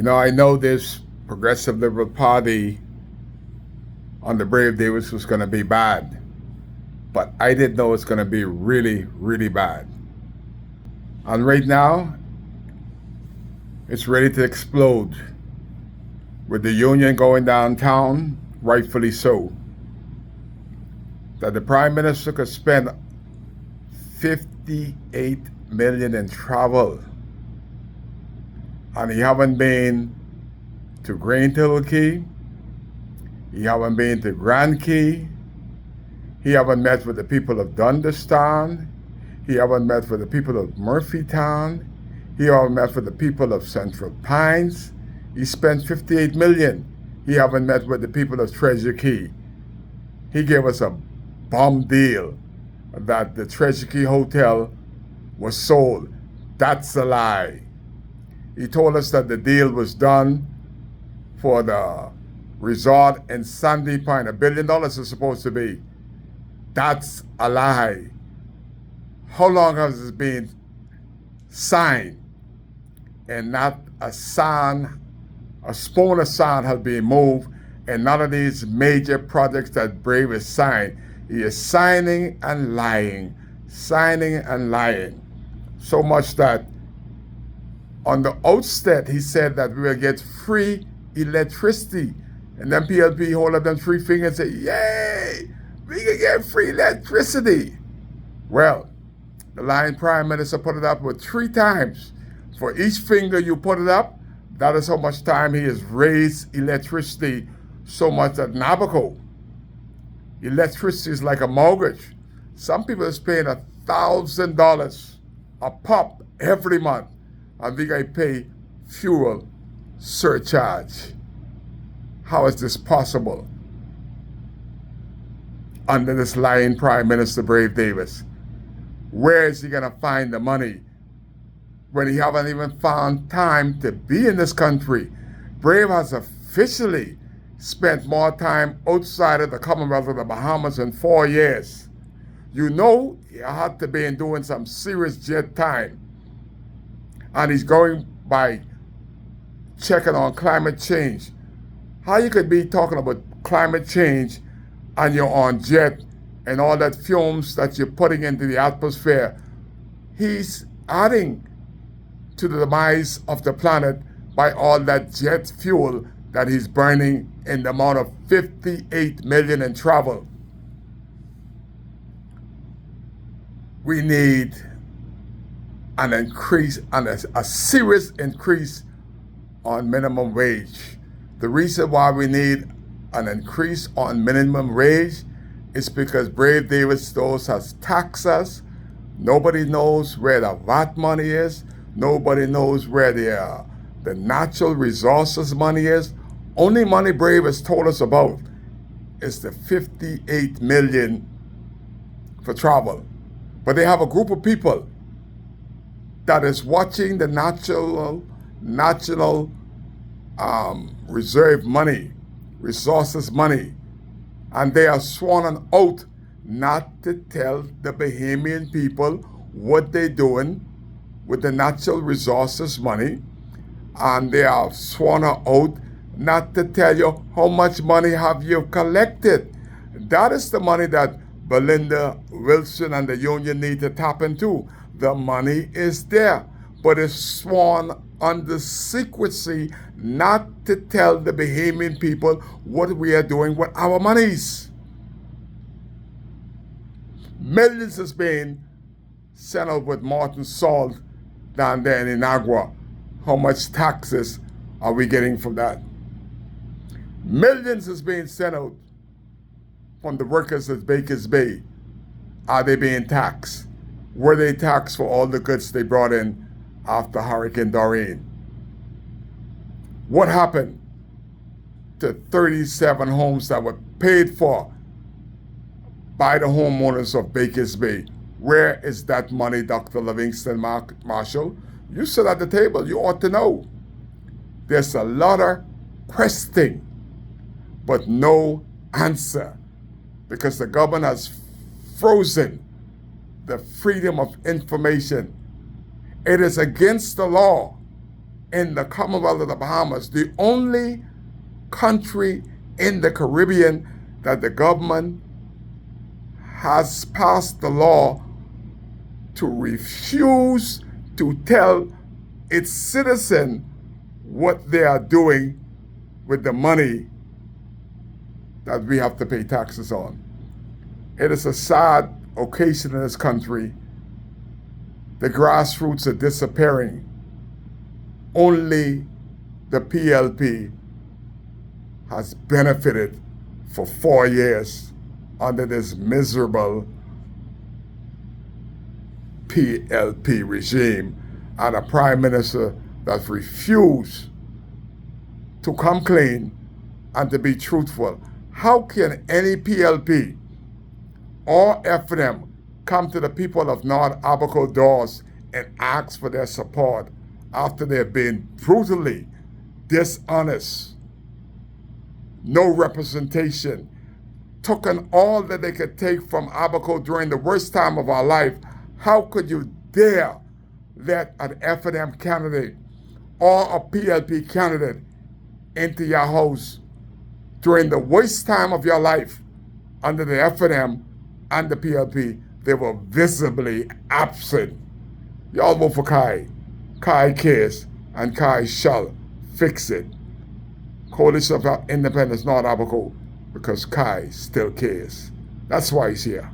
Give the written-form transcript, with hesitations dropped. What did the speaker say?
I know this Progressive Liberal Party under Brave Davis was going to be bad, but I didn't know it's going to be really, really bad. And right now, it's ready to explode. With the union going downtown, rightfully so. That the Prime Minister could spend $58 million in travel. And he haven't been to Greenhill Key. He haven't been to Grand Key. He haven't met with the people of Dunderstown. He haven't met with the people of Murphytown. He haven't met with the people of Central Pines. He spent $58 million. He haven't met with the people of Treasure Key. He gave us a bomb deal that the Treasure Key Hotel was sold. That's a lie. He told us that the deal was done for the resort in Sandy Point. $1 billion is supposed to be. That's a lie. How long has this been signed? And not a spoon of sand has been moved, and none of these major projects that Brave is signed. He is signing and lying, signing and lying. So much that on the outset, he said that we will get free electricity. And then PLP hold up them three fingers and say, yay, we can get free electricity. Well, the lying Prime Minister put it up with 3 times. For each finger you put it up, that is how much time he has raised electricity so much that Nabucco, electricity is like a mortgage. Some people is paying $1,000 a pop every month, and we got to pay fuel surcharge. How is this possible under this lying Prime Minister Brave Davis? Where is he going to find the money when he haven't even found time to be in this country? Brave has officially spent more time outside of the Commonwealth of the Bahamas in 4 years. You know he had to be doing some serious jet time. And he's going by checking on climate change. How you could be talking about climate change and you're on jet and all that fumes that you're putting into the atmosphere? He's adding to the demise of the planet by all that jet fuel that he's burning in the amount of $58 million in travel. We need an increase, and a serious increase on minimum wage. The reason why we need an increase on minimum wage is because Brave Davis Stokes has taxed us. Nobody knows where the VAT money is. Nobody knows where the natural resources money is. Only money Brave has told us about is the $58 million for travel. But they have a group of people that is watching the national reserve money, resources money, and they are sworn an oath not to tell the Bahamian people what they're doing with the natural resources money, and they are sworn an oath not to tell you how much money have you collected. That is the money that Belinda Wilson and the union need to tap into. The money is there, but it's sworn under secrecy not to tell the Bahamian people what we are doing with our monies. Millions is being sent out with Morton Salt down there in Inagua. How much taxes are we getting from that? Millions is being sent out from the workers at Baker's Bay. Are they being taxed? Were they taxed for all the goods they brought in after Hurricane Doreen? What happened to 37 homes that were paid for by the homeowners of Baker's Bay? Where is that money, Dr. Livingston Marshall? You sit at the table, you ought to know. There's a lot of questioning, but no answer, because the government has frozen the freedom of information. It is against the law in the Commonwealth of the Bahamas, the only country in the Caribbean that the government has passed the law to refuse to tell its citizen what they are doing with the money that we have to pay taxes on. It is a sad occasion in this country. The grassroots are disappearing. Only the PLP has benefited for 4 years under this miserable PLP regime, and a prime minister that refused to come clean and to be truthful. How can any PLP or FNM come to the people of North Abaco Dawes and ask for their support after they've been brutally dishonest, no representation, taken all that they could take from Abaco during the worst time of our life? How could you dare let an FNM candidate or a PLP candidate into your house during the worst time of your life under the FNM and the PLP? They were visibly absent. Y'all vote for Kai. Kai cares, and Kai shall fix it. Coalition of Independence, North Abaco, because Kai still cares. That's why he's here.